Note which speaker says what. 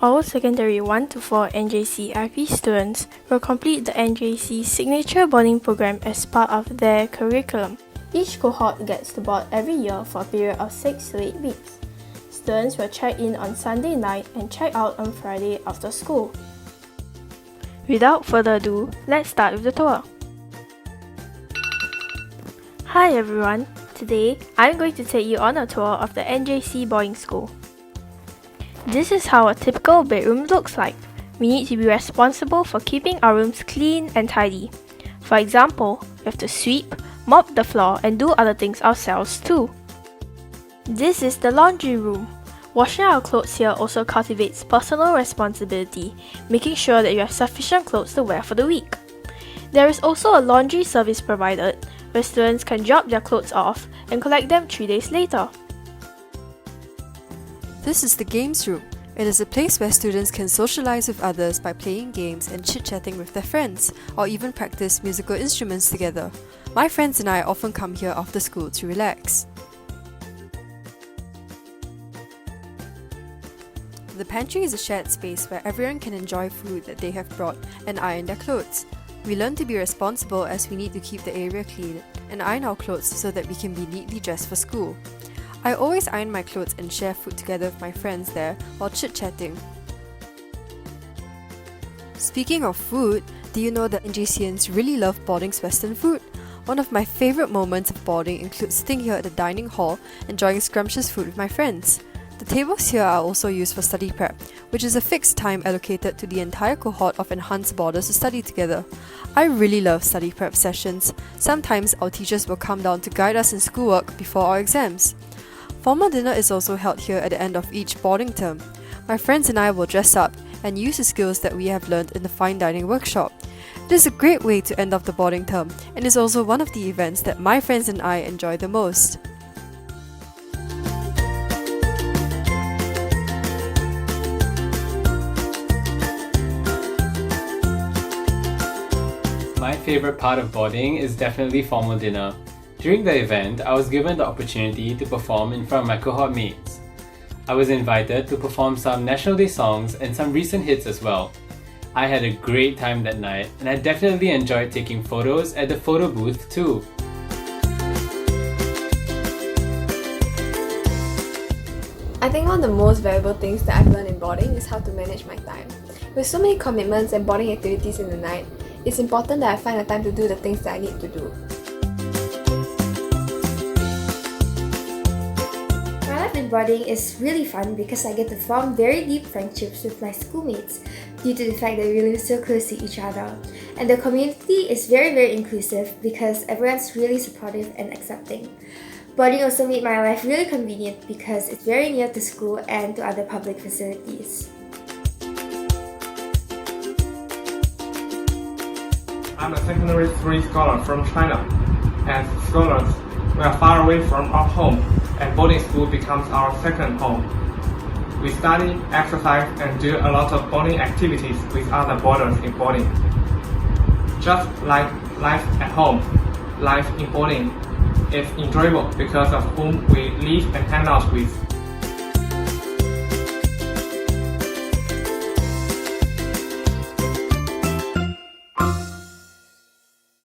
Speaker 1: All Secondary 1 to 4 NJC IP students will complete the NJC Signature Boarding Programme as part of their curriculum. Each cohort gets to board every year for a period of 6 to 8 weeks. Students will check in on Sunday night and check out on Friday after school. Without further ado, let's start with the tour. Hi everyone, today I'm going to take you on a tour of the NJC boarding school. This is how a typical bedroom looks like. We need to be responsible for keeping our rooms clean and tidy. For example, we have to sweep, mop the floor and do other things ourselves too. This is the laundry room. Washing our clothes here also cultivates personal responsibility, making sure that you have sufficient clothes to wear for the week. There is also a laundry service provided, where students can drop their clothes off and collect them 3 days later.
Speaker 2: This is the games room. It is a place where students can socialize with others by playing games and chit-chatting with their friends, or even practice musical instruments together. My friends and I often come here after school to relax. The pantry is a shared space where everyone can enjoy food that they have brought and iron their clothes. We learn to be responsible as we need to keep the area clean and iron our clothes so that we can be neatly dressed for school. I always iron my clothes and share food together with my friends there while chit-chatting. Speaking of food, do you know that NJCians really love boarding's Western food? One of my favourite moments of boarding includes sitting here at the dining hall enjoying scrumptious food with my friends. The tables here are also used for study prep, which is a fixed time allocated to the entire cohort of enhanced boarders to study together. I really love study prep sessions. Sometimes our teachers will come down to guide us in schoolwork before our exams. Formal dinner is also held here at the end of each boarding term. My friends and I will dress up and use the skills that we have learned in the fine dining workshop. It is a great way to end off the boarding term and is also one of the events that my friends and I enjoy the most.
Speaker 3: My favorite part of boarding is definitely formal dinner. During the event, I was given the opportunity to perform in front of my cohort mates. I was invited to perform some National Day songs and some recent hits as well. I had a great time that night and I definitely enjoyed taking photos at the photo booth too.
Speaker 4: I think one of the most valuable things that I've learned in boarding is how to manage my time. With so many commitments and boarding activities in the night, it's important that I find the time to do the things that I need to do.
Speaker 5: My life in boarding is really fun because I get to form very deep friendships with my schoolmates due to the fact that we live so close to each other. And the community is very inclusive because everyone's really supportive and accepting. Boarding also made my life really convenient because it's very near to school and to other public facilities.
Speaker 6: I'm a secondary 3 scholar from China. As scholars, we are far away from our home, and boarding school becomes our second home. We study, exercise, and do a lot of boarding activities with other boarders in boarding. Just like life at home, life in boarding is enjoyable because of whom we live and hang out with.